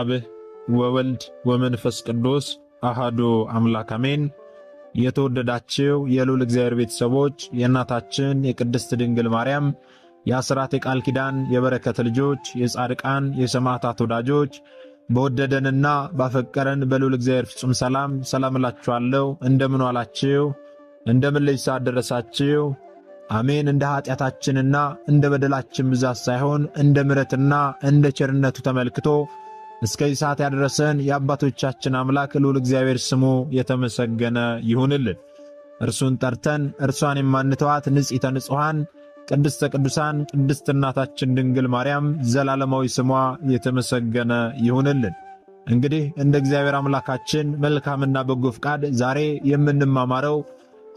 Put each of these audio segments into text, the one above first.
አብ ወወልድ ወመንፈስ ቅዱስ አሃዱ አምላክ አሜን። የተወደዳችሁ የልዑል እግዚአብሔር ቤተሰቦች የእናታችን የቅድስት ድንግል ማርያም የአስራት የቃል ኪዳን የበረከት ልጆች የጻድቃን የሰማዕታት ወዳጆች በወደደንና ባፈቀረን በልዑል እግዚአብሔር ፍጹም ሰላም እላችኋለሁ። እንደምን ዋላችሁ? እንደምን ለዚህ ሰዓት ደረሳችሁ? አሜን። እንደ ኃጢአታችንና እንደ በደላችን ብዛት ሳይሆን እንደ ምሕረትና እንደ ቸርነቱ ተመልክቶ እስከዚህ ሰዓት ያደረሰን የአባቶቻችን አምላክ ልዑል እግዚአብሔር ስሙ የተመሰገነ ይሁንልን። እርሱን ጠርተን እርሷን የማንተዋት ንጽሕተ ንጹሐን ቅድስተ ቅዱሳን ቅድስት እናታችን ድንግል ማርያም ዘላለማዊ ስሟ የተመሰገነ ይሁንልን። እንግዲህ እንደ እግዚአብሔር አምላካችን መልካምና በጎ ፍቃድ ዛሬ የምንማማረው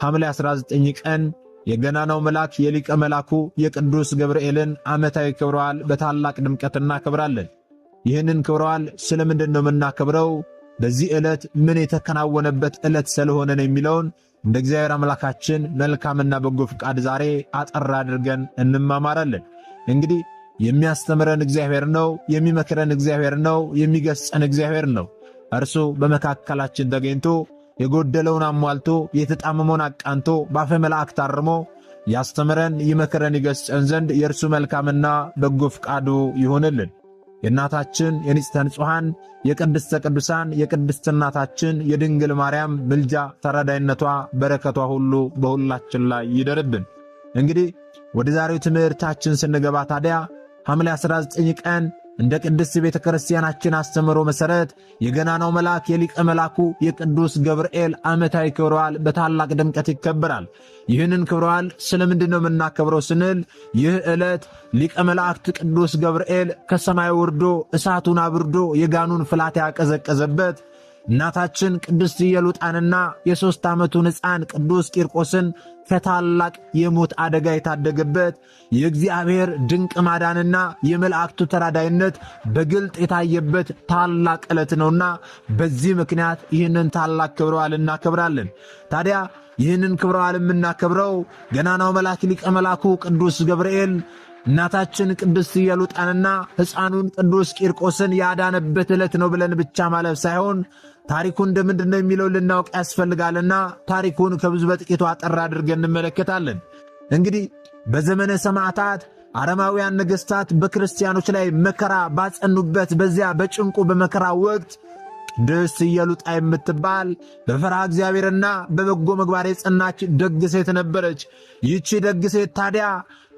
ሐምሌ 19 ቀን የገናናው መልአክ የሊቀ መልአኩ የቅዱስ ገብርኤልን ዓመታዊ ክብረ በዓል በታላቅ ድምቀት እናከብራለን። ይህንን ክብረ በዓል ስለምንድን ነው የምናከብረው? በዚህ ዕለት ምን የተከናወነበት ዕለት ስለሆነ ነው የሚለውን እንደ እግዚአብሔር አምላካችን መልካምና በጎ ፍቃድ ዛሬ አጠር አድርገን እንማማራለን። እንግዲህ የሚያስተምረን እግዚአብሔር ነው፣ የሚመክረን እግዚአብሔር ነው፣ የሚገስጸን እግዚአብሔር ነው። እርሱ በመካከላችን ተገኝቶ የጎደለውን አሟልቶ የተጣመመውን አቃንቶ ባፈ መላእክት አርሞ ያስተምረን፣ ይመክረን፣ ይገስጸን ዘንድ የእርሱ መልካምና በጎ ፍቃዱ ይሆንልን። የእናታችን የንጽሕተ ንጹሐን የቅድስተ ቅዱሳን የቅድስት እናታችን የድንግል ማርያም ምልጃ ተራዳይነቷ በረከቷ ሁሉ በሁላችን ላይ ይደርብን። እንግዲህ ወደ ዛሬው ትምህርታችን ስንገባ ታዲያ ሐምሌ 19 ቀን እንደ ቅድስት ቤተ ክርስቲያናችን አስተምሮ መሠረት የገናናው መልአክ የሊቀ መልአኩ የቅዱስ ገብርኤል ዓመታዊ ክብረ በዓል በታላቅ ድምቀት ይከበራል። ይህንን ክብረ በዓል ስለምንድን ነው የምናከብረው ስንል ይህ ዕለት ሊቀ መላእክት ቅዱስ ገብርኤል ከሰማይ ወርዶ እሳቱን አብርዶ የጋኑን ፍላት ያቀዘቀዘበት፣ እናታችን ቅድስት ኢየሉጣንና የ3 ዓመቱን ሕፃን ቅዱስ ቂርቆስን ከታላቅ የሞት አደጋ የታደገበት የእግዚአብሔር ድንቅ ማዳንና የመላእክቱ ተራዳይነት በግልጥ የታየበት ታላቅ ዕለት ነውና በዚህ ምክንያት ይህንን ታላቅ ክብረ በዓል እናከብራለን። ታዲያ ይህንን ክብረ በዓል የምናከብረው ገናናው መልአክ ሊቀ መልአኩ ቅዱስ ገብርኤል እናታችን ቅድስት ኢየሉጣንና ሕፃኑን ቅዱስ ቂርቆስን ያዳነበት ዕለት ነው ብለን ብቻ ማለፍ ሳይሆን ታሪኩን እንደምንድን ነው የሚለው ልናውቅ ያስፈልጋልና ታሪኩን ከብዙ በጥቂቱ አጠር አድርገን እንመለከታለን። እንግዲህ በዘመነ ሰማዕታት አረማውያን ነገሥታት በክርስቲያኖች ላይ መከራ ባጸኑበት በዚያ በጭንቁ በመከራ ወቅት ቅድስት ኢየሉጣ የምትባል በፈርሃ እግዚአብሔርና በበጎ ምግባር የጸናች ደግ ሴት ነበረች። ይህቺ ደግ ሴት ታዲያ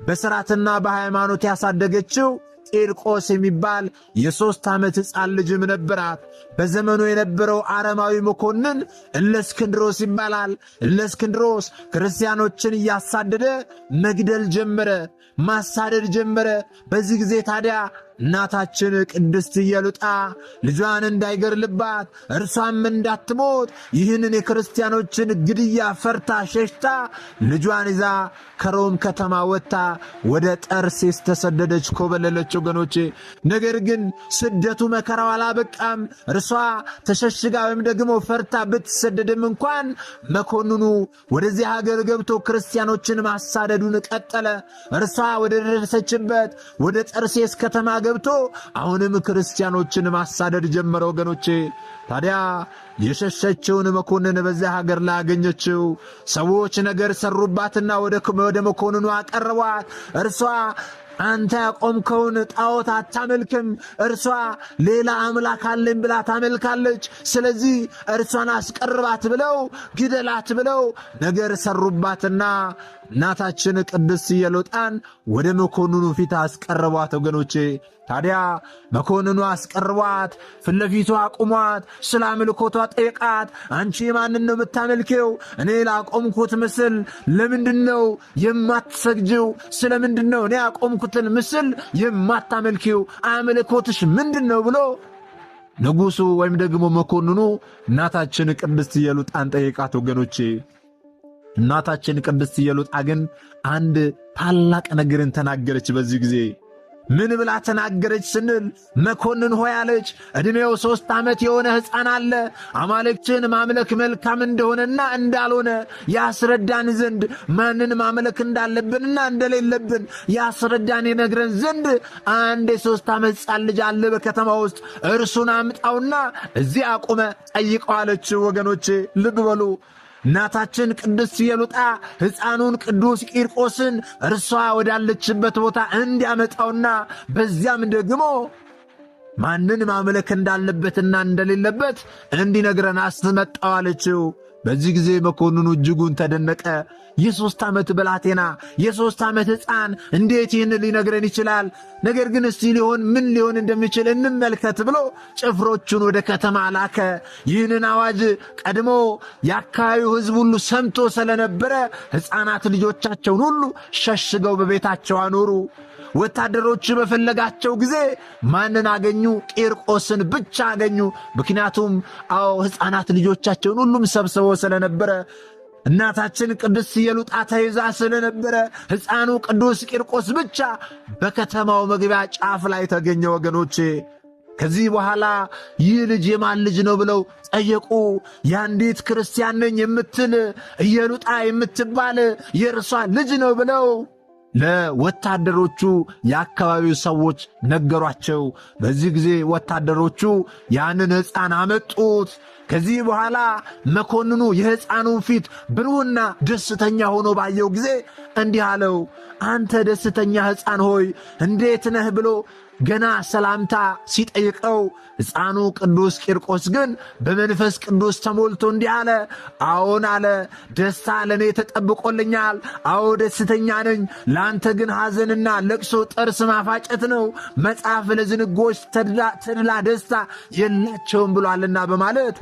በሥርዓትና በሃይማኖት ያሳደገችው ቂርቆስ የሚባል የ3 ዓመት ሕፃን ልጅም ነበራት። በዘመኑ የነበረው አረማዊ መኮንን እለእስክንድሮስ ይባላል። እለእስክንድሮስ ክርስቲያኖችን እያሳደደ መግደል ጀመረ፣ ማሳደድ ጀመረ። በዚህ ጊዜ ታዲያ እናታችን ቅድስት ኢየሉጣ ልጇን እንዳይገድልባት እርሷም እንዳትሞት ይህንን የክርስቲያኖችን ግድያ ፈርታ ሸሽታ ልጇን ይዛ ከሮም ከተማ ወጥታ ወደ ጠርሴስ ተሰደደች፣ ኮበለለች ወገኖቼ። ነገር ግን ስደቱ መከራው አላበቃም። እርሷ ተሸሽጋ ወይም ደግሞ ፈርታ ብትሰደድም እንኳን መኮንኑ ወደዚህ ሀገር ገብቶ ክርስቲያኖችን ማሳደዱን ቀጠለ። እርሷ ወደ ደረሰችበት ወደ ጠርሴስ ከተማ ገብቶ አሁንም ክርስቲያኖችን ማሳደድ ጀመረ ወገኖቼ። ታዲያ የሸሸችውን መኮንን በዚያ ሀገር ላይ አገኘችው። ሰዎች ነገር ሰሩባትና ወደ መኮንኑ አቀረቧት። እርሷ አንተ ያቆምከውን ጣዖት አታመልክም፣ እርሷ ሌላ አምላክ አለኝ ብላ ታመልካለች፣ ስለዚህ እርሷን አስቀርባት ብለው ግደላት ብለው ነገር ሰሩባትና እናታችን ቅድስት ኢየሉጣን ወደ መኮንኑ ፊት አስቀርቧት ወገኖቼ። ታዲያ መኮንኑ አስቀርቧት፣ ፊት ለፊቱ አቁሟት፣ ስለ አምልኮቷ ጠየቃት። አንቺ ማንን ነው የምታመልኪው? እኔ ላቆምኩት ምስል ለምንድን ነው የማትሰግጂው? ስለምንድን ነው እኔ ያቆምኩትን ምስል የማታመልኪው? አምልኮትሽ ምንድን ነው ብሎ ንጉሡ ወይም ደግሞ መኮንኑ እናታችን ቅድስት ኢየሉጣን ጠየቃት ወገኖቼ። እናታችን ቅድስት ኢየሉጣ ግን አንድ ታላቅ ነገርን ተናገረች። በዚህ ጊዜ ምን ብላ ተናገረች ስንል መኮንን ሆይ አለች፣ ዕድሜው 3 ዓመት የሆነ ሕፃን አለ። አማልክትን ማምለክ መልካም እንደሆነና እንዳልሆነ ያስረዳን ዘንድ ማንን ማምለክ እንዳለብንና እንደሌለብን ያስረዳን ይነግረን ዘንድ አንድ የ3 ዓመት ሕፃን ልጅ አለ በከተማ ውስጥ፣ እርሱን አምጣውና እዚህ አቁመ ጠይቀው አለች። ወገኖቼ ልብ በሉ። እናታችን ቅድስት ኢየሉጣ ሕፃኑን ቅዱስ ቂርቆስን እርሷ ወዳለችበት ቦታ እንዲያመጣውና በዚያም ደግሞ ማንን ማምለክ እንዳለበትና እንደሌለበት እንዲነግረን አስመጣው አለችው። በዚህ ጊዜ መኮንኑ እጅጉን ተደነቀ። የ3 ዓመት ብላቴና የ3 ዓመት ሕፃን እንዴት ይህን ሊነግረን ይችላል? ነገር ግን እስቲ ምን ሊሆን እንደሚችል እንመልከት ብሎ ጭፍሮቹን ወደ ከተማ ላከ። ይህንን አዋጅ ቀድሞ የአካባቢው ሕዝብ ሁሉ ሰምቶ ስለነበረ ሕፃናት ልጆቻቸውን ሁሉ ሸሽገው በቤታቸው አኖሩ። ወታደሮች በፈለጋቸው ጊዜ ማንን አገኙ? ቂርቆስን ብቻ አገኙ። ምክንያቱም ሕፃናት ልጆቻቸውን ሁሉም ሰብስበው ስለነበረ፣ እናታችን ቅድስት ኢየሉጣ ተይዛ ስለነበረ ሕፃኑ ቅዱስ ቂርቆስ ብቻ በከተማው መግቢያ ጫፍ ላይ ተገኘ። ወገኖቼ ከዚህ በኋላ ይህ ልጅ የማን ልጅ ነው ብለው ጠየቁ። የአንዲት ክርስቲያን ነኝ የምትል ኢየሉጣ የምትባል የእርሷ ልጅ ነው ብለው ለወታደሮቹ የአካባቢው ሰዎች ነገሯቸው። በዚህ ጊዜ ወታደሮቹ ያንን ሕፃን አመጡት። ከዚህ በኋላ መኮንኑ የሕፃኑን ፊት ብሩህና ደስተኛ ሆኖ ባየው ጊዜ እንዲህ አለው፣ አንተ ደስተኛ ሕፃን ሆይ እንዴት ነህ ብሎ ገና ሰላምታ ሲጠይቀው፣ ሕፃኑ ቅዱስ ቂርቆስ ግን በመንፈስ ቅዱስ ተሞልቶ እንዲህ አለ። አዎን አለ፣ ደስታ ለእኔ ተጠብቆልኛል። አዎ ደስተኛ ነኝ። ለአንተ ግን ሐዘንና ለቅሶ ጥርስ ማፋጨት ነው። መጽሐፍ ለዝንጎች ተድላ ደስታ የላቸውም ብሏልና በማለት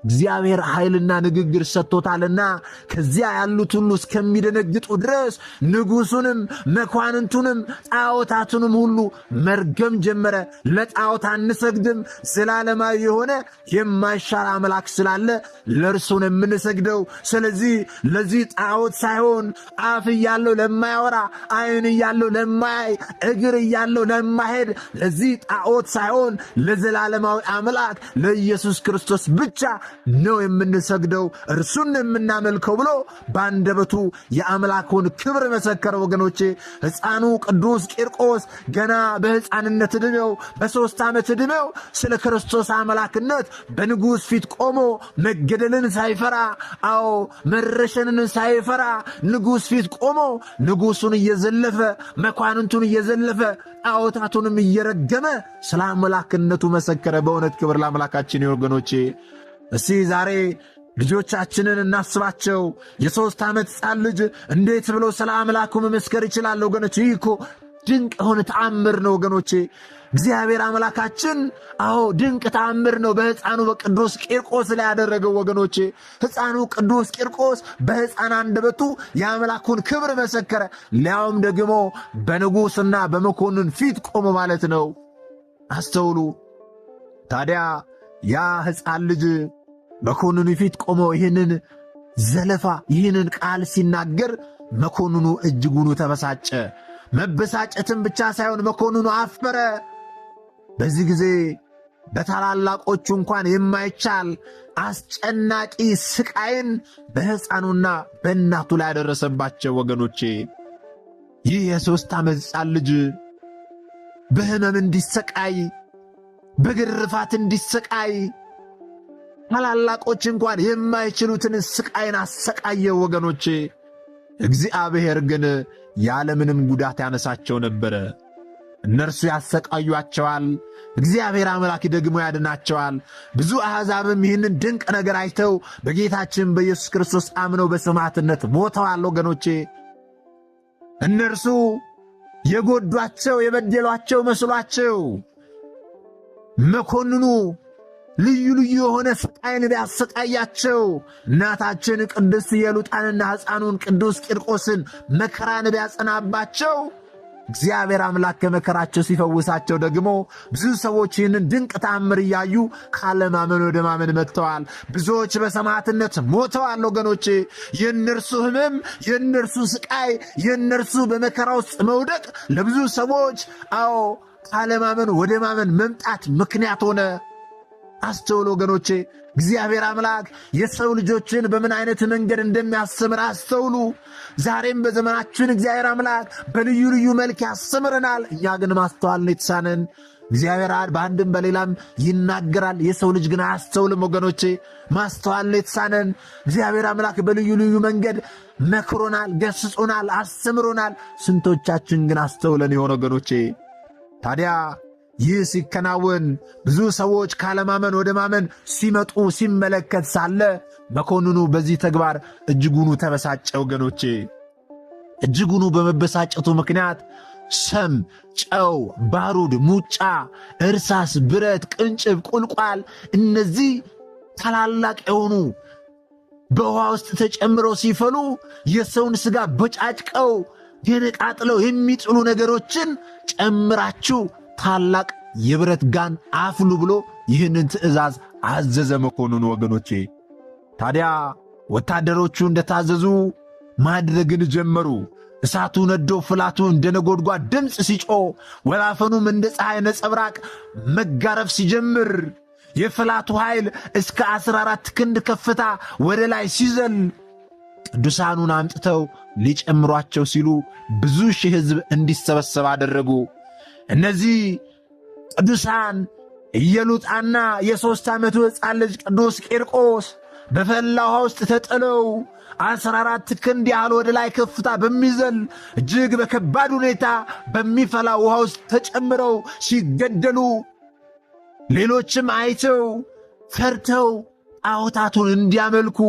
እግዚአብሔር ኃይልና ንግግር ሰጥቶታልና ከዚያ ያሉት ሁሉ እስከሚደነግጡ ድረስ ንጉሡንም መኳንንቱንም ጣዖታቱንም ሁሉ መርገም ጀመረ። ለጣዖት አንሰግድም፣ ዘላለማዊ የሆነ የማይሻር አምላክ ስላለ ለእርሱ ነው የምንሰግደው። ስለዚህ ለዚህ ጣዖት ሳይሆን አፍ እያለው ለማያወራ፣ ዓይን እያለው ለማያይ፣ እግር እያለው ለማሄድ ለዚህ ጣዖት ሳይሆን ለዘላለማዊ አምላክ ለኢየሱስ ክርስቶስ ብቻ ነው የምንሰግደው፣ እርሱን የምናመልከው ብሎ በአንደበቱ የአምላኩን ክብር መሰከረ። ወገኖቼ ሕፃኑ ቅዱስ ቂርቆስ ገና በሕፃንነት ዕድሜው በ3 ዓመት ዕድሜው ስለ ክርስቶስ አምላክነት በንጉሥ ፊት ቆሞ መገደልን ሳይፈራ፣ መረሸንን ሳይፈራ ንጉሥ ፊት ቆሞ ንጉሡን እየዘለፈ መኳንንቱን እየዘለፈ ጣዖታቱንም እየረገመ ስለ አምላክነቱ መሰከረ። በእውነት ክብር ለአምላካችን ወገኖቼ። እስቲ ዛሬ ልጆቻችንን እናስባቸው። የ3 ዓመት ሕፃን ልጅ እንዴት ብሎ ስለ አምላኩ መመስከር ይችላል? ወገኖቼ ይህ እኮ ድንቅ የሆነ ተአምር ነው ወገኖቼ። እግዚአብሔር አምላካችን ድንቅ ተአምር ነው በሕፃኑ በቅዱስ ቂርቆስ ላይ ያደረገው ወገኖቼ። ሕፃኑ ቅዱስ ቂርቆስ በሕፃን አንደበቱ የአምላኩን ክብር መሰከረ፣ ሊያውም ደግሞ በንጉሥና በመኮንን ፊት ቆሞ ማለት ነው። አስተውሉ። ታዲያ ያ ሕፃን ልጅ መኮንኑ ፊት ቆሞ ይህንን ዘለፋ ይህንን ቃል ሲናገር መኮንኑ እጅጉኑ ተበሳጨ። መበሳጨትም ብቻ ሳይሆን መኮንኑ አፈረ። በዚህ ጊዜ በታላላቆቹ እንኳን የማይቻል አስጨናቂ ስቃይን በሕፃኑና በእናቱ ላይ ያደረሰባቸው ወገኖቼ። ይህ የ3 ዓመት ሕፃን ልጅ በሕመም እንዲሰቃይ፣ በግርፋት እንዲሰቃይ፣ ታላላቆች እንኳን የማይችሉትን ስቃይን አሰቃየው ወገኖቼ። እግዚአብሔር ግን ያለምንም ጉዳት ያነሳቸው ነበረ። እነርሱ ያሰቃዩአቸዋል፣ እግዚአብሔር አምላክ ደግሞ ያድናቸዋል። ብዙ አሕዛብም ይህንን ድንቅ ነገር አይተው በጌታችን በኢየሱስ ክርስቶስ አምነው በሰማዕትነት ሞተዋል ወገኖቼ። እነርሱ የጎዷቸው የበደሏቸው መስሏቸው መኮንኑ ልዩ ልዩ የሆነ ስቃይን ቢያሰቃያቸው እናታችን ቅድስት ኢየሉጣንና ሕፃኑን ቅዱስ ቂርቆስን መከራን ቢያጸናባቸው እግዚአብሔር አምላክ ከመከራቸው ሲፈውሳቸው ደግሞ ብዙ ሰዎች ይህንን ድንቅ ተአምር እያዩ ካለማመን ወደ ማመን መጥተዋል። ብዙዎች በሰማዕትነት ሞተዋል። ወገኖቼ የእነርሱ ሕመም፣ የእነርሱ ስቃይ፣ የእነርሱ በመከራ ውስጥ መውደቅ ለብዙ ሰዎች ካለማመን ወደ ማመን መምጣት ምክንያት ሆነ። አስተውሉ ወገኖቼ፣ እግዚአብሔር አምላክ የሰው ልጆችን በምን አይነት መንገድ እንደሚያስተምር አስተውሉ። ዛሬም በዘመናችን እግዚአብሔር አምላክ በልዩ ልዩ መልክ ያስተምረናል። እኛ ግን ማስተዋል ነው የተሳነን። እግዚአብሔር በአንድም በሌላም ይናገራል፣ የሰው ልጅ ግን አያስተውልም። ወገኖቼ ማስተዋል ነው የተሳነን። እግዚአብሔር አምላክ በልዩ ልዩ መንገድ መክሮናል፣ ገስጾናል፣ አስተምሮናል። ስንቶቻችን ግን አስተውለን የሆነ ወገኖቼ? ታዲያ ይህ ሲከናወን ብዙ ሰዎች ካለማመን ወደ ማመን ሲመጡ ሲመለከት ሳለ መኮንኑ በዚህ ተግባር እጅጉኑ ተበሳጨ። ወገኖቼ እጅጉኑ በመበሳጨቱ ምክንያት ሰም፣ ጨው፣ ባሩድ፣ ሙጫ፣ እርሳስ፣ ብረት፣ ቅንጭብ፣ ቁልቋል እነዚህ ታላላቅ የሆኑ በውሃ ውስጥ ተጨምረው ሲፈሉ የሰውን ሥጋ በጫጭቀው የነቃጥለው የሚጥሉ ነገሮችን ጨምራችሁ ታላቅ የብረት ጋን አፍሉ ብሎ ይህንን ትእዛዝ አዘዘ መኮንኑ። ወገኖቼ ታዲያ ወታደሮቹ እንደታዘዙ ማድረግን ጀመሩ። እሳቱ ነዶ ፍላቱ እንደ ነጎድጓድ ድምፅ ሲጮህ፣ ወላፈኑም እንደ ፀሐይ ነጸብራቅ መጋረፍ ሲጀምር፣ የፍላቱ ኃይል እስከ 14 ክንድ ከፍታ ወደ ላይ ሲዘል ቅዱሳኑን አምጥተው ሊጨምሯቸው ሲሉ ብዙ ሺህ ሕዝብ እንዲሰበሰብ አደረጉ። እነዚህ ቅዱሳን ኢየሉጣና የ3 ዓመቱ ሕፃን ልጅ ቅዱስ ቂርቆስ በፈላ ውሃ ውስጥ ተጥለው 14 ክንድ ያህል ወደ ላይ ከፍታ በሚዘል እጅግ በከባድ ሁኔታ በሚፈላ ውሃ ውስጥ ተጨምረው ሲገደሉ ሌሎችም አይተው ፈርተው ጣዖታቱን እንዲያመልኩ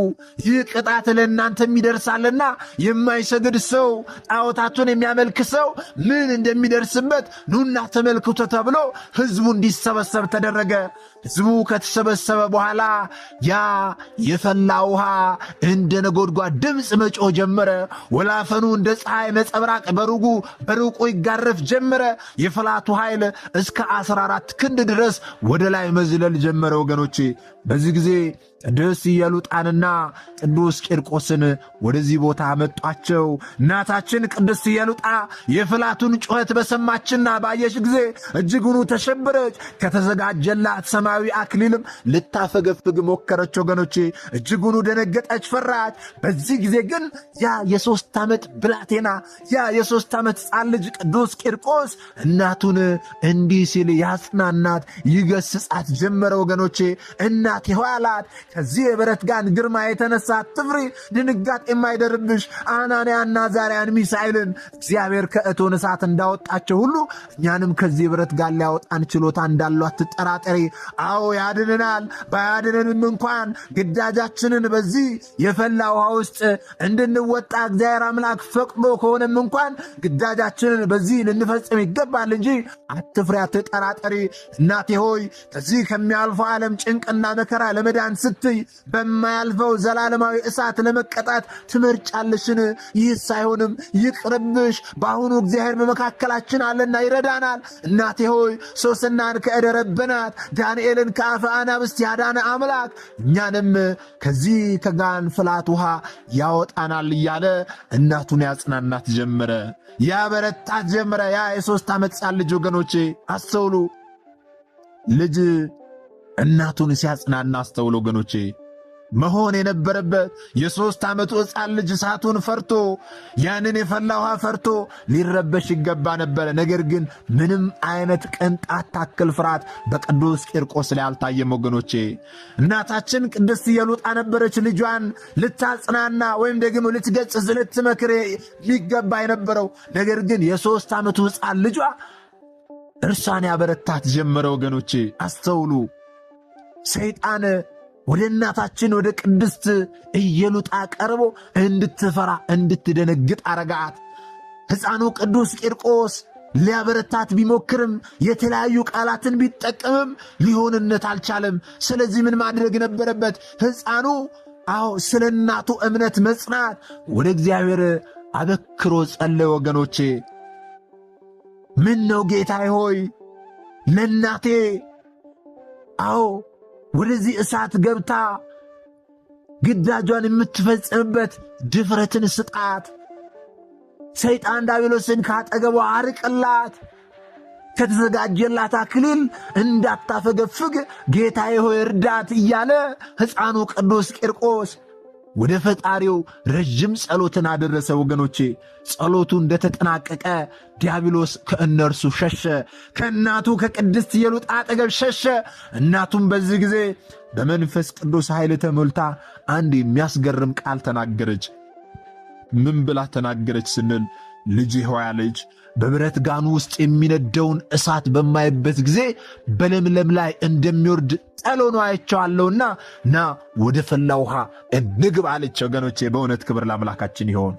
ይህ ቅጣት ለእናንተም ይደርሳልና የማይሰግድ ሰው ጣዖታቱን የሚያመልክ ሰው ምን እንደሚደርስበት ኑና ተመልክቶ ተብሎ ሕዝቡ እንዲሰበሰብ ተደረገ። ሕዝቡ ከተሰበሰበ በኋላ ያ የፈላ ውሃ እንደ ነጎድጓድ ድምፅ መጮህ ጀመረ። ወላፈኑ እንደ ፀሐይ ነጸብራቅ በሩቁ ይጋረፍ ጀመረ። የፍላቱ ኃይል እስከ 14 ክንድ ድረስ ወደ ላይ መዝለል ጀመረ። ወገኖቼ በዚህ ጊዜ ቅዱስ ኢየሉጣንና ቅዱስ ቂርቆስን ወደዚህ ቦታ አመጧቸው። እናታችን ቅድስት ኢየሉጣ የፍላቱን ጩኸት በሰማችና ባየች ጊዜ እጅጉኑ ተሸበረች። ከተዘጋጀላት ሰማያዊ አክሊልም ልታፈገፍግ ሞከረች። ወገኖቼ እጅጉኑ ደነገጠች፣ ፈራች። በዚህ ጊዜ ግን ያ የ3 ዓመት ብላቴና ያ የ3 ዓመት ሕፃን ልጅ ቅዱስ ቂርቆስ እናቱን እንዲህ ሲል ያጽናናት ይገስጻት ጀመረ። ወገኖቼ እናቴ ሆይ አላት፣ ከዚህ የብረት ጋን ግርማ የተነሳ አትፍሪ፣ ድንጋጤ የማይደርብሽ አናንያና አዛርያን ሚሳኤልን እግዚአብሔር ከእቶን እሳት እንዳወጣቸው ሁሉ እኛንም ከዚህ የብረት ጋን ሊያወጣን ችሎታ እንዳለው አትጠራጠሪ። አዎ ያድነናል። ባያድነንም እንኳን ግዳጃችንን በዚህ የፈላ ውሃ ውስጥ እንድንወጣ እግዚአብሔር አምላክ ፈቅዶ ከሆነም እንኳን ግዳጃችንን በዚህ ልንፈጽም ይገባል እንጂ አትፍሪ፣ አትጠራጠሪ። እናቴ ሆይ ከዚህ ከሚያልፈው ዓለም ጭንቅና መከራ ለመዳን ስትይ በማያልፈው ዘላለማዊ እሳት ለመቀጣት ትመርጫለሽን? ይህ ሳይሆንም ይቅርብሽ። በአሁኑ እግዚአብሔር በመካከላችን አለና ይረዳናል። እናቴ ሆይ ሶስናን ከእደረብናት ዳንኤልን ከአፈ አናብስት ያዳነ አምላክ እኛንም ከዚህ ከጋን ፍላት ውሃ ያወጣናል እያለ እናቱን ያጽናናት ጀመረ፣ ያበረታት ጀመረ። ያ የ3 ዓመት ሕፃን ልጅ ወገኖቼ አስተውሉ። ልጅ እናቱን ሲያጽናና አስተውሉ ወገኖቼ። መሆን የነበረበት የ3 ዓመቱ ሕፃን ልጅ እሳቱን ፈርቶ ያንን የፈላ ውሃ ፈርቶ ሊረበሽ ይገባ ነበረ። ነገር ግን ምንም አይነት ቅንጣት ታክል ፍርሃት በቅዱስ ቂርቆስ ላይ አልታየም ወገኖቼ። እናታችን ቅድስት ኢየሉጣ ነበረች ልጇን ልታጽናና ወይም ደግሞ ልትገጽጽ ልትመክር ሊገባ የነበረው። ነገር ግን የ3 ዓመቱ ሕፃን ልጇ እርሷን ያበረታት ጀመረ ወገኖቼ አስተውሉ። ሰይጣን ወደ እናታችን ወደ ቅድስት ኢየሉጣ ቀርቦ እንድትፈራ እንድትደነግጥ አረጋት። ሕፃኑ ቅዱስ ቂርቆስ ሊያበረታት ቢሞክርም የተለያዩ ቃላትን ቢጠቀምም ሊሆንነት አልቻለም። ስለዚህ ምን ማድረግ ነበረበት? ሕፃኑ ስለ እናቱ እምነት መጽናት ወደ እግዚአብሔር አበክሮ ጸለየ ወገኖቼ። ምን ነው ጌታዬ ሆይ ለእናቴ ወደዚህ እሳት ገብታ ግዳጇን የምትፈጽምበት ድፍረትን ስጣት። ሰይጣን ዲያብሎስን ካጠገቧ አርቅላት። ከተዘጋጀላት አክሊል እንዳታፈገፍግ ጌታዬ ሆይ እርዳት እያለ ሕፃኑ ቅዱስ ቂርቆስ ወደ ፈጣሪው ረጅም ጸሎትን አደረሰ። ወገኖቼ ጸሎቱ እንደተጠናቀቀ ዲያብሎስ ከእነርሱ ሸሸ። ከእናቱ ከቅድስት ኢየሉጣ አጠገብ ሸሸ። እናቱም በዚህ ጊዜ በመንፈስ ቅዱስ ኃይል ተሞልታ አንድ የሚያስገርም ቃል ተናገረች። ምን ብላ ተናገረች ስንል ልጄ ሆይ አለች፣ በብረት ጋኑ ውስጥ የሚነደውን እሳት በማይበት ጊዜ በለምለም ላይ እንደሚወርድ ጠል ሆኖ አይቼዋለሁና ና ወደ ፈላ ውሃ እንግባ አለች። ወገኖቼ በእውነት ክብር ለአምላካችን ይሆን።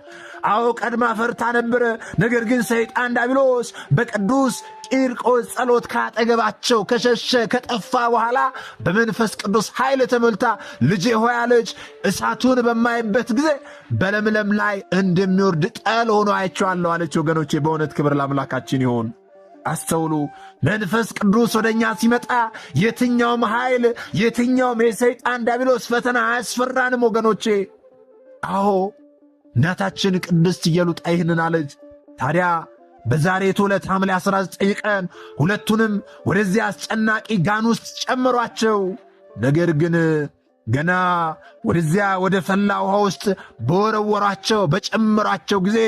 ቀድማ ፈርታ ነበረ። ነገር ግን ሰይጣን ዲያብሎስ በቅዱስ ቂርቆስ ጸሎት ካጠገባቸው ከሸሸ ከጠፋ በኋላ በመንፈስ ቅዱስ ኃይል ተሞልታ ልጄ ሆይ አለች፣ እሳቱን በማይበት ጊዜ በለምለም ላይ እንደሚወርድ ጠል ሆኖ አይቼዋለሁ አለች። ወገኖቼ በእውነት ክብር ለአምላካችን ይሆን። አስተውሉ። መንፈስ ቅዱስ ወደኛ ሲመጣ የትኛውም ኃይል የትኛውም የሰይጣን ዲያብሎስ ፈተና አያስፈራንም ወገኖቼ። እናታችን ቅድስት ኢየሉጣ ይህንን አለች። ታዲያ በዛሬቱ ዕለት ሐምሌ 19 ቀን ሁለቱንም ወደዚያ አስጨናቂ ጋን ውስጥ ጨመሯቸው። ነገር ግን ገና ወደዚያ ወደ ፈላ ውሃ ውስጥ በወረወሯቸው በጨመሯቸው ጊዜ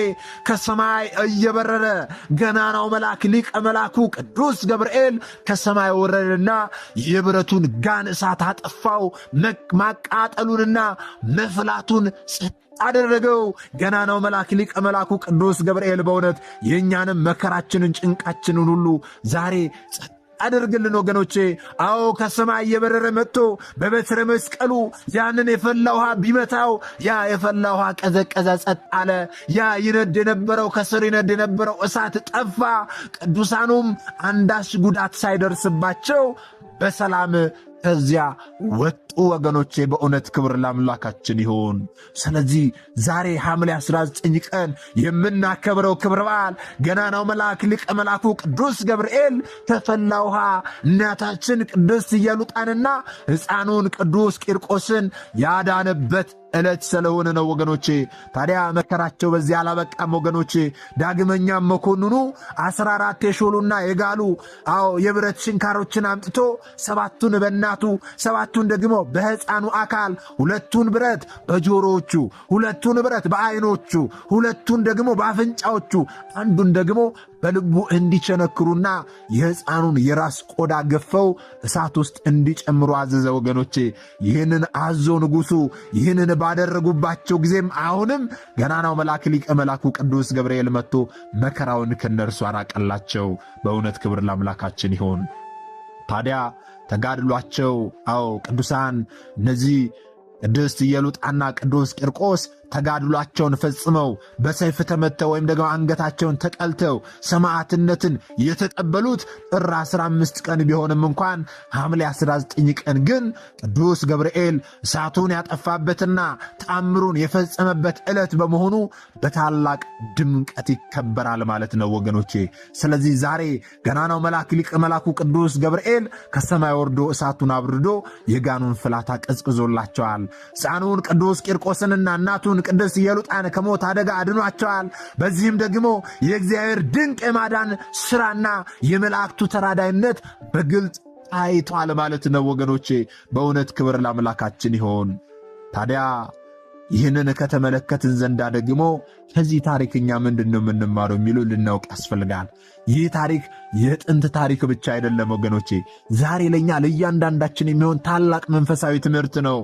ከሰማይ እየበረረ ገናናው መልአክ ሊቀ መልአኩ ቅዱስ ገብርኤል ከሰማይ ወረደና የብረቱን ጋን እሳት አጠፋው። ማቃጠሉንና መፍላቱን አደረገው። ገናናው መልአክ ሊቀ መልአኩ ቅዱስ ገብርኤል በእውነት የእኛንም መከራችንን ጭንቃችንን ሁሉ ዛሬ አድርግልን ወገኖቼ። ከሰማይ እየበረረ መጥቶ በበትረ መስቀሉ ያንን የፈላ ውሃ ቢመታው ያ የፈላ ውሃ ቀዘቀዘ፣ ጸጥ አለ። ያ ይነድ የነበረው ከስር ይነድ የነበረው እሳት ጠፋ። ቅዱሳኑም አንዳች ጉዳት ሳይደርስባቸው በሰላም ከዚያ ወጡ። ወገኖቼ በእውነት ክብር ለአምላካችን ይሁን። ስለዚህ ዛሬ ሐምሌ 19 ቀን የምናከብረው ክብረ በዓል ገናናው መልአክ ሊቀ መልአኩ ቅዱስ ገብርኤል ከፈላ ውሃ እናታችን ቅድስት ኢየሉጣንና ሕፃኑን ቅዱስ ቂርቆስን ያዳነበት ዕለት ስለሆነ ነው ወገኖቼ። ታዲያ መከራቸው በዚህ አላበቃም ወገኖቼ። ዳግመኛም መኮንኑ 14 የሾሉና የጋሉ የብረት ሽንካሮችን አምጥቶ 7ቱን በእናቱ 7ቱን ደግሞ በሕፃኑ አካል 2ቱን ብረት በጆሮዎቹ 2ቱን ብረት በዓይኖቹ 2ቱን ደግሞ በአፍንጫዎቹ 1ዱን ደግሞ በልቡ እንዲቸነክሩና የሕፃኑን የራስ ቆዳ ገፈው እሳት ውስጥ እንዲጨምሩ አዘዘ ወገኖቼ። ይህንን አዞ ንጉሡ ይህንን ባደረጉባቸው ጊዜም አሁንም ገናናው መልአክ ሊቀ መልአኩ ቅዱስ ገብርኤል መጥቶ መከራውን ከነርሱ አራቀላቸው። በእውነት ክብር ለአምላካችን ይሆን። ታዲያ ተጋድሏቸው ቅዱሳን እነዚህ ቅድስት ኢየሉጣና ቅዱስ ቂርቆስ ተጋድሏቸውን ፈጽመው በሰይፍ ተመተው ወይም ደግሞ አንገታቸውን ተቀልተው ሰማዕትነትን የተቀበሉት ጥር 15 ቀን ቢሆንም እንኳን ሐምሌ 19 ቀን ግን ቅዱስ ገብርኤል እሳቱን ያጠፋበትና ተአምሩን የፈጸመበት ዕለት በመሆኑ በታላቅ ድምቀት ይከበራል ማለት ነው ወገኖቼ። ስለዚህ ዛሬ ገናናው መልአክ ሊቀ መልአኩ ቅዱስ ገብርኤል ከሰማይ ወርዶ እሳቱን አብርዶ የጋኑን ፍላታ ቀዝቅዞላቸዋል። ሕፃኑን ቅዱስ ቂርቆስንና እናቱን ቅድስት ኢየሉጣን ከሞት አደጋ አድኗቸዋል። በዚህም ደግሞ የእግዚአብሔር ድንቅ የማዳን ሥራና የመላእክቱ ተራዳይነት በግልጽ ታይቷል ማለት ነው ወገኖቼ። በእውነት ክብር ለአምላካችን ይሆን። ታዲያ ይህንን ከተመለከትን ዘንዳ ደግሞ ከዚህ ታሪክ እኛ ምንድን ነው የምንማረው የሚሉ ልናውቅ ያስፈልጋል። ይህ ታሪክ የጥንት ታሪክ ብቻ አይደለም ወገኖቼ። ዛሬ ለእኛ ለእያንዳንዳችን የሚሆን ታላቅ መንፈሳዊ ትምህርት ነው።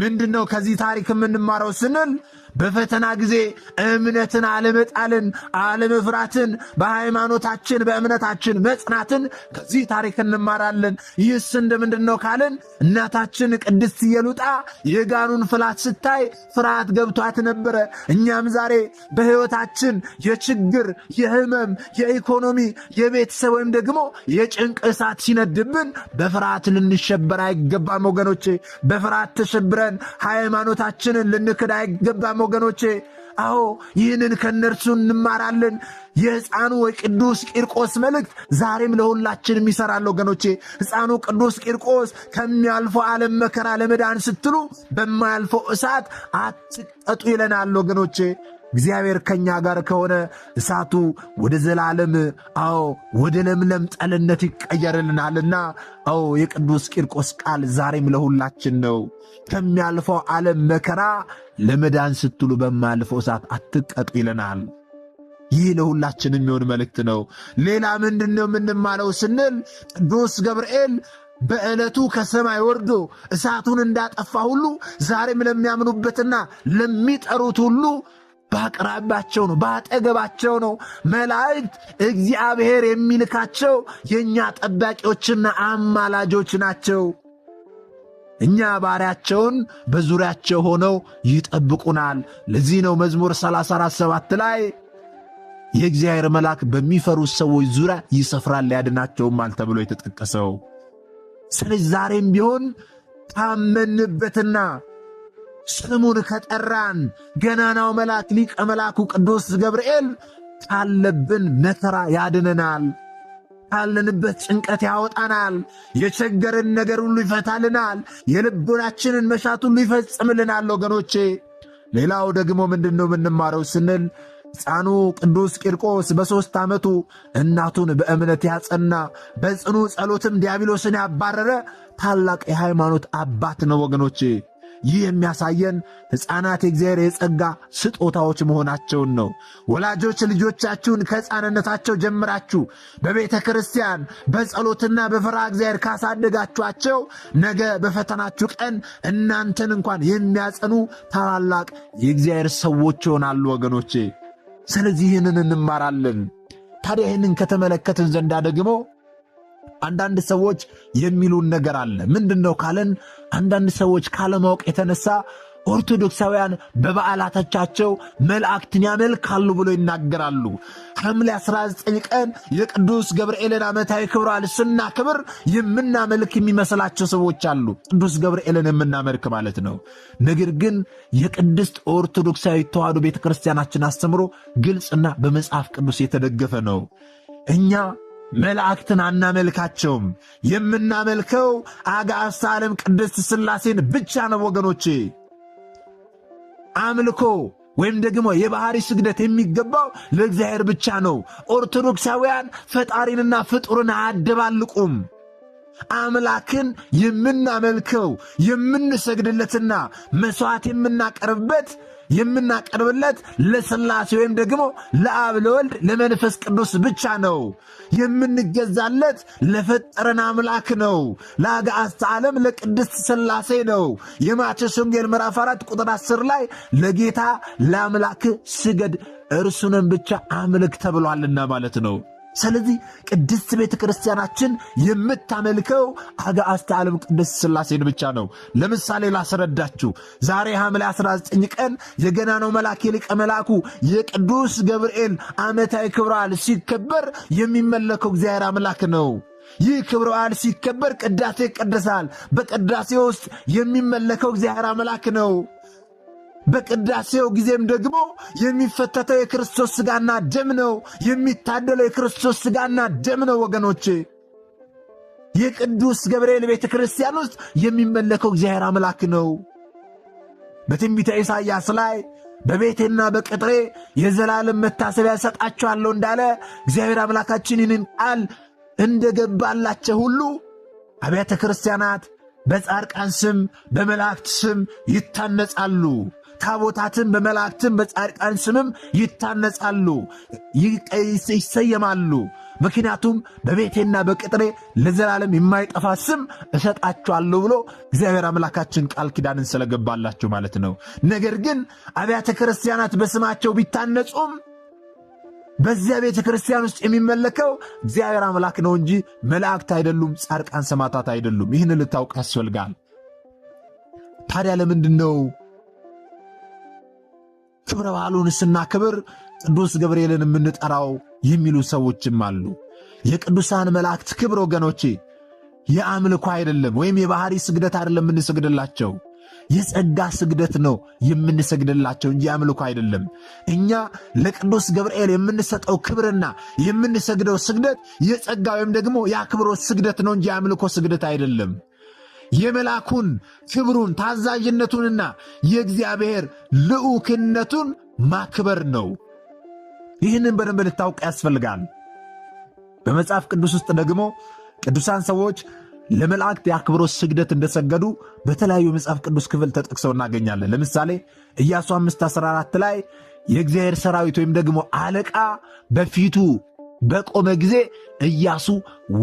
ምንድን ነው ከዚህ ታሪክ የምንማረው ስንል በፈተና ጊዜ እምነትን አለመጣልን፣ አለመፍራትን፣ በሃይማኖታችን በእምነታችን መጽናትን ከዚህ ታሪክ እንማራለን። ይህስ እንደምንድን ነው ካልን እናታችን ቅድስት ኢየሉጣ የጋኑን ፍላት ስታይ ፍርሃት ገብቷት ነበረ። እኛም ዛሬ በሕይወታችን የችግር፣ የህመም፣ የኢኮኖሚ፣ የቤተሰብ ወይም ደግሞ የጭንቅ እሳት ሲነድብን በፍርሃት ልንሸበር አይገባም ወገኖቼ። በፍርሃት ተሸብረን ሃይማኖታችንን ልንክድ አይገባም ወገኖቼ። አዎ ይህንን ከነርሱ እንማራለን። የሕፃኑ ቅዱስ ቂርቆስ መልእክት ዛሬም ለሁላችንም ይሰራል ወገኖቼ። ሕፃኑ ቅዱስ ቂርቆስ ከሚያልፈው ዓለም መከራ ለመዳን ስትሉ በማያልፈው እሳት አትቀጡ ይለናል ወገኖቼ። እግዚአብሔር ከኛ ጋር ከሆነ እሳቱ ወደ ዘላለም ወደ ለምለም ጠልነት ይቀየርልናልና የቅዱስ ቂርቆስ ቃል ዛሬም ለሁላችን ነው። ከሚያልፈው ዓለም መከራ ለመዳን ስትሉ በማያልፈው እሳት አትቀጡ ይለናል። ይህ ለሁላችን የሚሆን መልእክት ነው። ሌላ ምንድነው የምንማለው ስንል ቅዱስ ገብርኤል በዕለቱ ከሰማይ ወርዶ እሳቱን እንዳጠፋ ሁሉ ዛሬም ለሚያምኑበትና ለሚጠሩት ሁሉ በአቅራቢያቸው ነው፣ በአጠገባቸው ነው። መላእክት እግዚአብሔር የሚልካቸው የእኛ ጠባቂዎችና አማላጆች ናቸው። እኛ ባሪያቸውን በዙሪያቸው ሆነው ይጠብቁናል። ለዚህ ነው መዝሙር 34:7 ላይ የእግዚአብሔር መልአክ በሚፈሩት ሰዎች ዙሪያ ይሰፍራል ያድናቸውማል ተብሎ የተጠቀሰው። ስለዚህ ዛሬም ቢሆን ታመንበትና ስሙን ከጠራን ገናናው መልአክ ሊቀ መልአኩ ቅዱስ ገብርኤል ካለብን መከራ ያድነናል፣ ካለንበት ጭንቀት ያወጣናል፣ የቸገረን ነገር ሁሉ ይፈታልናል፣ የልቦናችንን መሻት ሁሉ ይፈጽምልናል ወገኖቼ። ሌላው ደግሞ ምንድነው የምንማረው ስንል ሕፃኑ ቅዱስ ቂርቆስ በ3 ዓመቱ እናቱን በእምነት ያጸና በጽኑ ጸሎትም ዲያብሎስን ያባረረ ታላቅ የሃይማኖት አባት ነው ወገኖቼ። ይህ የሚያሳየን ሕፃናት የእግዚአብሔር የጸጋ ስጦታዎች መሆናቸውን ነው። ወላጆች ልጆቻችሁን ከሕፃንነታቸው ጀምራችሁ በቤተ ክርስቲያን በጸሎትና በፍርሃ እግዚአብሔር ካሳደጋችኋቸው ነገ በፈተናችሁ ቀን እናንተን እንኳን የሚያጸኑ ታላላቅ የእግዚአብሔር ሰዎች ይሆናሉ ወገኖቼ። ስለዚህ ይህንን እንማራለን። ታዲያ ይህንን ከተመለከትን ዘንዳ ደግሞ አንዳንድ ሰዎች የሚሉን ነገር አለ። ምንድነው ካለን አንዳንድ ሰዎች ካለማወቅ የተነሳ ኦርቶዶክሳውያን በበዓላቶቻቸው መላእክትን ያመልካሉ ብሎ ይናገራሉ። ሐምሌ 19 ቀን የቅዱስ ገብርኤልን ዓመታዊ ክብረ በዓል ስናከብር የምናመልክ የሚመስላቸው ሰዎች አሉ። ቅዱስ ገብርኤልን የምናመልክ ማለት ነው። ነገር ግን የቅድስት ኦርቶዶክሳዊ ተዋሕዶ ቤተ ክርስቲያናችን አስተምሮ ግልጽና በመጽሐፍ ቅዱስ የተደገፈ ነው። እኛ መላእክትን አናመልካቸውም። የምናመልከው አጋዕዝተ ዓለም ቅድስት ሥላሴን ብቻ ነው ወገኖቼ። አምልኮ ወይም ደግሞ የባህሪ ስግደት የሚገባው ለእግዚአብሔር ብቻ ነው። ኦርቶዶክሳውያን ፈጣሪንና ፍጡርን አያደባልቁም። አምላክን የምናመልከው የምንሰግድለትና መሥዋዕት የምናቀርብለት ለሥላሴ ወይም ደግሞ ለአብ ለወልድ ለመንፈስ ቅዱስ ብቻ ነው። የምንገዛለት ለፈጠረን አምላክ ነው። ለአጋዕዝተ ዓለም ለቅድስት ሥላሴ ነው። የማቴዎስ ወንጌል ምዕራፍ 4 ቁጥር 10 ላይ ለጌታ ለአምላክ ስገድ እርሱንም ብቻ አምልክ ተብሏልና ማለት ነው። ስለዚህ ቅድስት ቤተ ክርስቲያናችን የምታመልከው አጋዕዝተ ዓለም ቅድስት ሥላሴን ብቻ ነው። ለምሳሌ ላስረዳችሁ። ዛሬ ሐምሌ 19 ቀን የገናናው መልአክ የሊቀ መልአኩ የቅዱስ ገብርኤል ዓመታዊ ክብረ በዓል ሲከበር የሚመለከው እግዚአብሔር አምላክ ነው። ይህ ክብረ በዓል ሲከበር ቅዳሴ ይቀደሳል። በቅዳሴ ውስጥ የሚመለከው እግዚአብሔር አምላክ ነው። በቅዳሴው ጊዜም ደግሞ የሚፈተተው የክርስቶስ ሥጋና ደም ነው። የሚታደለው የክርስቶስ ሥጋና ደም ነው ወገኖቼ። የቅዱስ ገብርኤል ቤተ ክርስቲያን ውስጥ የሚመለከው እግዚአብሔር አምላክ ነው። በትንቢተ ኢሳይያስ ላይ በቤቴና በቅጥሬ የዘላለም መታሰቢያ እሰጣቸዋለሁ እንዳለ እግዚአብሔር አምላካችን ይህንን ቃል እንደገባላቸው ሁሉ አብያተ ክርስቲያናት በጻድቃን ስም በመላእክት ስም ይታነጻሉ። ታቦታትን በመላእክትም በጻድቃን ስምም ይታነጻሉ፣ ይሰየማሉ። ምክንያቱም በቤቴና በቅጥሬ ለዘላለም የማይጠፋ ስም እሰጣቸዋለሁ ብሎ እግዚአብሔር አምላካችን ቃል ኪዳንን ስለገባላቸው ማለት ነው። ነገር ግን አብያተ ክርስቲያናት በስማቸው ቢታነጹም በዚያ ቤተ ክርስቲያን ውስጥ የሚመለከው እግዚአብሔር አምላክ ነው እንጂ መላእክት አይደሉም፣ ጻድቃን ሰማዕታት አይደሉም። ይህን ልታውቅ ያስፈልጋል። ታዲያ ለምንድን ነው ክብረ በዓሉን ስናክብር ቅዱስ ገብርኤልን የምንጠራው የሚሉ ሰዎችም አሉ። የቅዱሳን መላእክት ክብር ወገኖቼ የአምልኮ አይደለም፣ ወይም የባህሪ ስግደት አይደለም የምንሰግድላቸው። የጸጋ ስግደት ነው የምንሰግድላቸው እንጂ አምልኮ አይደለም። እኛ ለቅዱስ ገብርኤል የምንሰጠው ክብርና የምንሰግደው ስግደት የጸጋ ወይም ደግሞ የአክብሮት ስግደት ነው እንጂ አምልኮ ስግደት አይደለም። የመላኩን ክብሩን ታዛዥነቱንና የእግዚአብሔር ልዑክነቱን ማክበር ነው። ይህንን በደንብ ልታውቅ ያስፈልጋል። በመጽሐፍ ቅዱስ ውስጥ ደግሞ ቅዱሳን ሰዎች ለመላእክት የአክብሮት ስግደት እንደሰገዱ በተለያዩ መጽሐፍ ቅዱስ ክፍል ተጠቅሰው እናገኛለን። ለምሳሌ ኢያሱ 5:14 ላይ የእግዚአብሔር ሰራዊት ወይም ደግሞ አለቃ በፊቱ በቆመ ጊዜ ኢያሱ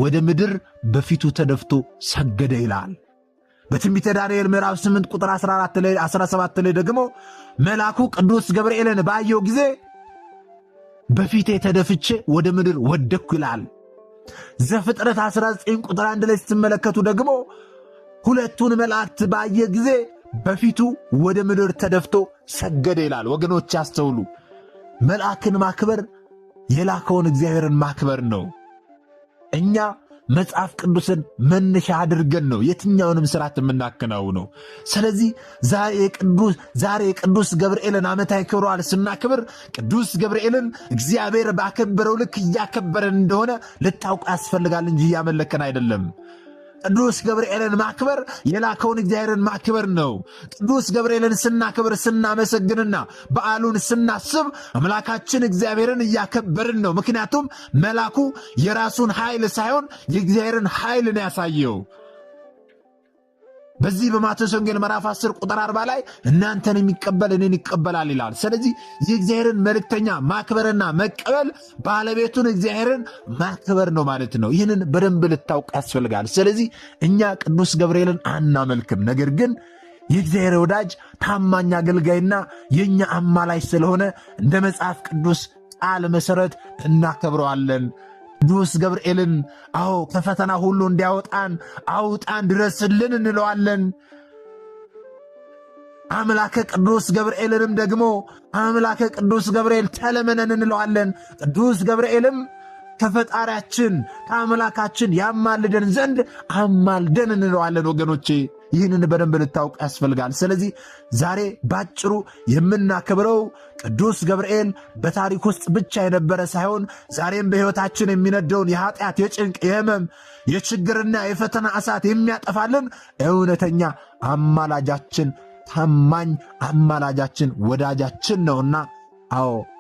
ወደ ምድር በፊቱ ተደፍቶ ሰገደ ይላል። በትንቢተ ዳንኤል ምዕራፍ 8 ቁጥር 17 ላይ ደግሞ መልአኩ ቅዱስ ገብርኤልን ባየው ጊዜ በፊቴ ተደፍቼ ወደ ምድር ወደቅኩ ይላል። ዘፍጥረት 19 ቁጥር 1 ላይ ስትመለከቱ ደግሞ ሁለቱን መላእክት ባየ ጊዜ በፊቱ ወደ ምድር ተደፍቶ ሰገደ ይላል። ወገኖች ያስተውሉ። መልአክን ማክበር የላከውን እግዚአብሔርን ማክበር ነው። እኛ መጽሐፍ ቅዱስን መነሻ አድርገን ነው የትኛውንም ሥርዓት የምናከናውነው። ስለዚህ ዛሬ የቅዱስ ገብርኤልን ዓመታዊ ክብረ በዓል ስናክብር ቅዱስ ገብርኤልን እግዚአብሔር ባከበረው ልክ እያከበረን እንደሆነ ልታውቁ ያስፈልጋል እንጂ እያመለከን አይደለም። ቅዱስ ገብርኤልን ማክበር የላከውን እግዚአብሔርን ማክበር ነው። ቅዱስ ገብርኤልን ስናክብር ስናመሰግንና በዓሉን ስናስብ አምላካችን እግዚአብሔርን እያከበርን ነው። ምክንያቱም መልአኩ የራሱን ኃይል ሳይሆን የእግዚአብሔርን ኃይል ነው ያሳየው። በዚህ በማቴዎስ ወንጌል ምዕራፍ 10 ቁጥር 40 ላይ እናንተን የሚቀበል እኔን ይቀበላል ይላል። ስለዚህ የእግዚአብሔርን መልእክተኛ ማክበርና መቀበል ባለቤቱን እግዚአብሔርን ማክበር ነው ማለት ነው። ይህንን በደንብ ልታውቅ ያስፈልጋል። ስለዚህ እኛ ቅዱስ ገብርኤልን አናመልክም፣ ነገር ግን የእግዚአብሔር ወዳጅ ታማኝ አገልጋይና የእኛ አማላጅ ስለሆነ እንደ መጽሐፍ ቅዱስ ቃል መሠረት እናከብረዋለን። ቅዱስ ገብርኤልን ከፈተና ሁሉ እንዲያወጣን አውጣን ድረስልን እንለዋለን። አምላከ ቅዱስ ገብርኤልንም ደግሞ አምላከ ቅዱስ ገብርኤል ተለመነን እንለዋለን። ቅዱስ ገብርኤልም ከፈጣሪያችን ከአምላካችን ያማልደን ዘንድ አማልደን እንለዋለን። ወገኖቼ ይህንን በደንብ ልታውቅ ያስፈልጋል። ስለዚህ ዛሬ ባጭሩ የምናከብረው ቅዱስ ገብርኤል በታሪክ ውስጥ ብቻ የነበረ ሳይሆን ዛሬም በሕይወታችን የሚነደውን የኃጢአት፣ የጭንቅ፣ የሕመም፣ የችግርና የፈተና እሳት የሚያጠፋልን እውነተኛ አማላጃችን፣ ታማኝ አማላጃችን፣ ወዳጃችን ነውና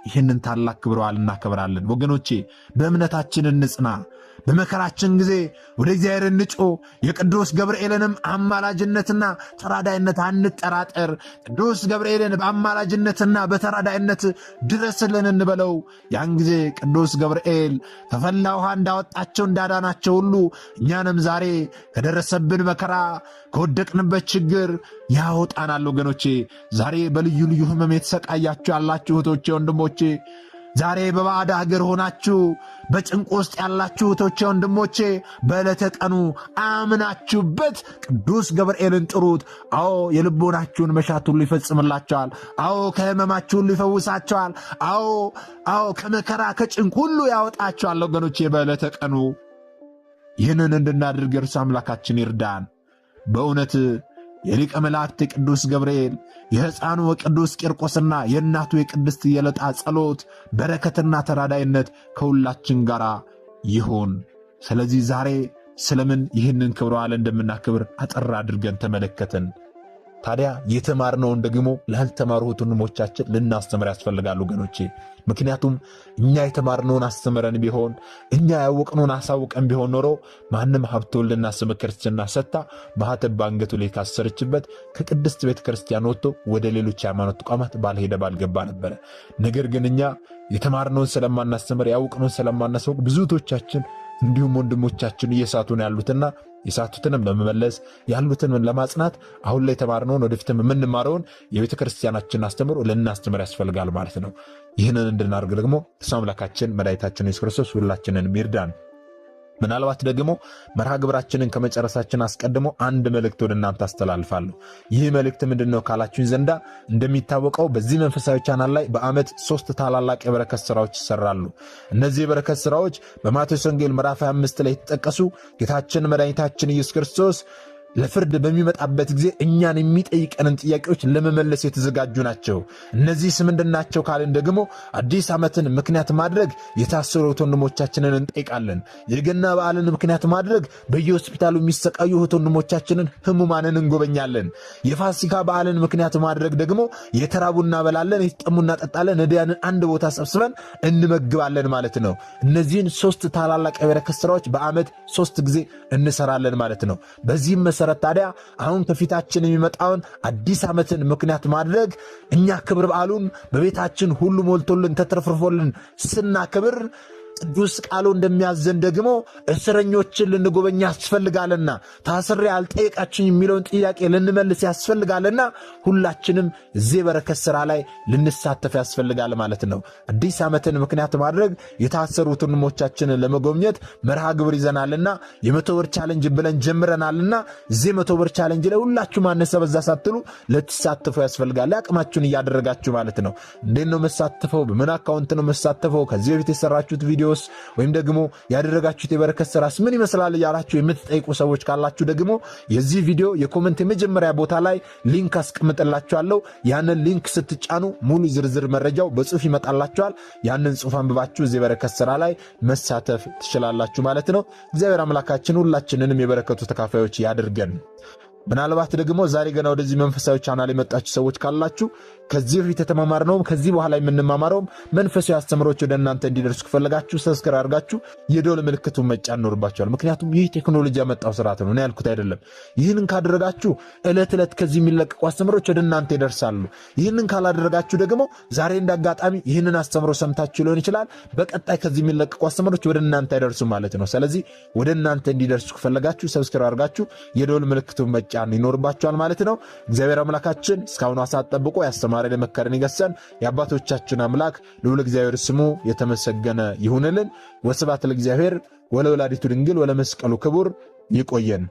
ይህንን ታላቅ ክብረ በዓል እናከብራለን። ወገኖቼ በእምነታችን እንጽና። በመከራችን ጊዜ ወደ እግዚአብሔር እንጮህ። የቅዱስ ገብርኤልንም አማላጅነትና ተራዳይነት አንጠራጠር። ቅዱስ ገብርኤልን በአማላጅነትና በተራዳይነት ድረስልን እንበለው። ያን ጊዜ ቅዱስ ገብርኤል ከፈላ ውሃ እንዳወጣቸው እንዳዳናቸው ሁሉ እኛንም ዛሬ ከደረሰብን መከራ ከወደቅንበት ችግር ያወጣናል። ወገኖቼ ዛሬ በልዩ ልዩ ሕመም የተሰቃያችሁ ያላችሁ እህቶቼ፣ ወንድሞቼ ዛሬ በባዕድ ሀገር ሆናችሁ በጭንቅ ውስጥ ያላችሁ እህቶቼ፣ ወንድሞቼ በዕለተ ቀኑ አምናችሁበት ቅዱስ ገብርኤልን ጥሩት። የልቦናችሁን መሻት ሁሉ ይፈጽምላቸዋል። ከሕመማችሁ ሁሉ ይፈውሳቸዋል። ከመከራ ከጭንቅ ሁሉ ያወጣቸዋል። ወገኖቼ በዕለተ ቀኑ ይህንን እንድናድርግ እርሱ አምላካችን ይርዳን። በእውነት የሊቀ መላእክት ቅዱስ ገብርኤል የሕፃኑ ቅዱስ ቂርቆስና የእናቱ የቅድስት የለጣ ጸሎት በረከትና ተራዳይነት ከሁላችን ጋር ይሁን። ስለዚህ ዛሬ ስለምን ይህንን ክብረ በዓል እንደምናክብር አጠር አድርገን ተመለከትን። ታዲያ የተማርነውን ደግሞ ላልተማሩ ወንድሞቻችን ልናስተምር ያስፈልጋል ወገኖቼ። ምክንያቱም እኛ የተማርነውን አስተምረን ቢሆን እኛ ያወቅነውን አሳውቀን ቢሆን ኖሮ ማንም ሀብተ ወልድና ስመ ክርስትና ሰጥታ ማኅተብ በአንገቱ ላይ ካሰረችበት ከቅድስት ቤተ ክርስቲያን ወጥቶ ወደ ሌሎች የሃይማኖት ተቋማት ባልሄደ ባልገባ ነበረ። ነገር ግን እኛ የተማርነውን ስለማናስተምር ያወቅነውን ስለማናሳውቅ ብዙቶቻችን እንዲሁም ወንድሞቻችን እየሳቱ ነው ያሉትና የሳቱትንም ለመመለስ ያሉትንም ለማጽናት አሁን ላይ የተማርነውን ወደፊትም የምንማረውን የቤተ ክርስቲያናችን አስተምሮ ልናስተምር ያስፈልጋል ማለት ነው። ይህንን እንድናደርግ ደግሞ እሱ አምላካችን መድኃኒታችን ኢየሱስ ክርስቶስ ሁላችንን ይርዳን። ምናልባት ደግሞ መርሃ ግብራችንን ከመጨረሳችን አስቀድሞ አንድ መልእክት ወደ እናንተ አስተላልፋለሁ። ይህ መልእክት ምንድነው ካላችሁኝ ዘንዳ እንደሚታወቀው በዚህ መንፈሳዊ ቻናል ላይ በዓመት 3 ታላላቅ የበረከት ስራዎች ይሰራሉ። እነዚህ የበረከት ስራዎች በማቴዎስ ወንጌል ምዕራፍ 25 ላይ የተጠቀሱ ጌታችን መድኃኒታችን ኢየሱስ ክርስቶስ ለፍርድ በሚመጣበት ጊዜ እኛን የሚጠይቀንን ጥያቄዎች ለመመለስ የተዘጋጁ ናቸው። እነዚህስ ምንድናቸው ካልን ደግሞ አዲስ ዓመትን ምክንያት ማድረግ የታሰሩ ወንድሞቻችንን እንጠይቃለን። የገና በዓልን ምክንያት ማድረግ በየሆስፒታሉ የሚሰቃዩ ወንድሞቻችንን ህሙማንን እንጎበኛለን። የፋሲካ በዓልን ምክንያት ማድረግ ደግሞ የተራቡ እናበላለን፣ የተጠሙ እናጠጣለን፣ ነዳያንን አንድ ቦታ ሰብስበን እንመግባለን ማለት ነው። እነዚህን 3 ታላላቅ የበረከት ስራዎች በዓመት 3 ጊዜ እንሰራለን ማለት ነው። በዚህም መሰረት ታዲያ አሁን ከፊታችን የሚመጣውን አዲስ ዓመትን ምክንያት ማድረግ እኛ ክብር በዓሉን በቤታችን ሁሉ ሞልቶልን ተትረፍርፎልን ስናክብር ቅዱስ ቃሉ እንደሚያዘን ደግሞ እስረኞችን ልንጎበኛ ያስፈልጋልና ታስሬ አልጠየቃችሁኝ የሚለውን ጥያቄ ልንመልስ ያስፈልጋልና ሁላችንም እዚህ በረከት ሥራ ላይ ልንሳተፍ ያስፈልጋል ማለት ነው። አዲስ ዓመትን ምክንያት ማድረግ የታሰሩት ወንድሞቻችንን ለመጎብኘት መርሃ ግብር ይዘናልና የ100 ብር ቻሌንጅ ብለን ጀምረናልና እዚህ 100 ብር ቻሌንጅ ላይ ሁላችሁም አነሰ በዛ ሳትሉ ልትሳተፉ ያስፈልጋል። አቅማችሁን እያደረጋችሁ ማለት ነው። እንዴት ነው መሳተፈው? በምን አካውንት ነው መሳተፈው? ከዚህ በፊት የሰራችሁት ቪዲዮ ወይም ደግሞ ያደረጋችሁት የበረከት ሥራስ ምን ይመስላል እያላችሁ የምትጠይቁ ሰዎች ካላችሁ ደግሞ የዚህ ቪዲዮ የኮሜንት የመጀመሪያ ቦታ ላይ ሊንክ አስቀምጥላችኋለሁ። ያንን ሊንክ ስትጫኑ ሙሉ ዝርዝር መረጃው በጽሁፍ ይመጣላችኋል። ያንን ጽሁፍ አንብባችሁ እዚህ የበረከት ሥራ ላይ መሳተፍ ትችላላችሁ ማለት ነው። እግዚአብሔር አምላካችን ሁላችንንም የበረከቱ ተካፋዮች ያድርገን። ምናልባት ደግሞ ዛሬ ገና ወደዚህ መንፈሳዊ ቻናል የመጣችሁ ሰዎች ካላችሁ ከዚህ በፊት የተማማርነውም ከዚህ በኋላ የምንማማረውም መንፈሳዊ አስተምሮች ወደ እናንተ እንዲደርሱ ከፈለጋችሁ ሰብስክራይብ አድርጋችሁ የደወል ምልክቱን መጫን ይኖርባችኋል። ምክንያቱም ይህ ቴክኖሎጂ ያመጣው ስርዓት ነው፣ እኔ ያልኩት አይደለም። ይህንን ካደረጋችሁ ዕለት ዕለት ከዚህ የሚለቀቁ አስተምሮች ወደ እናንተ ይደርሳሉ። ይህንን ካላደረጋችሁ ደግሞ ዛሬ እንዳጋጣሚ ይህንን አስተምሮ ሰምታችሁ ሊሆን ይችላል፣ በቀጣይ ከዚህ የሚለቀቁ አስተምሮች ወደ እናንተ አይደርሱም ማለት ነው። ስለዚህ ወደ እናንተ እንዲደርሱ ከፈለጋችሁ ሰብስክራይብ አድርጋችሁ የደወል ምልክቱን መጫን ይኖርባችኋል ማለት ነው። እግዚአብሔር አምላካችን እስካሁን ሰዓት ጠብቆ ያስተማረን የመከረን ይገሰን። የአባቶቻችን አምላክ ልዑል እግዚአብሔር ስሙ የተመሰገነ ይሁንልን። ወስብሐት ለእግዚአብሔር ወለወላዲቱ ድንግል ወለመስቀሉ ክቡር። ይቆየን።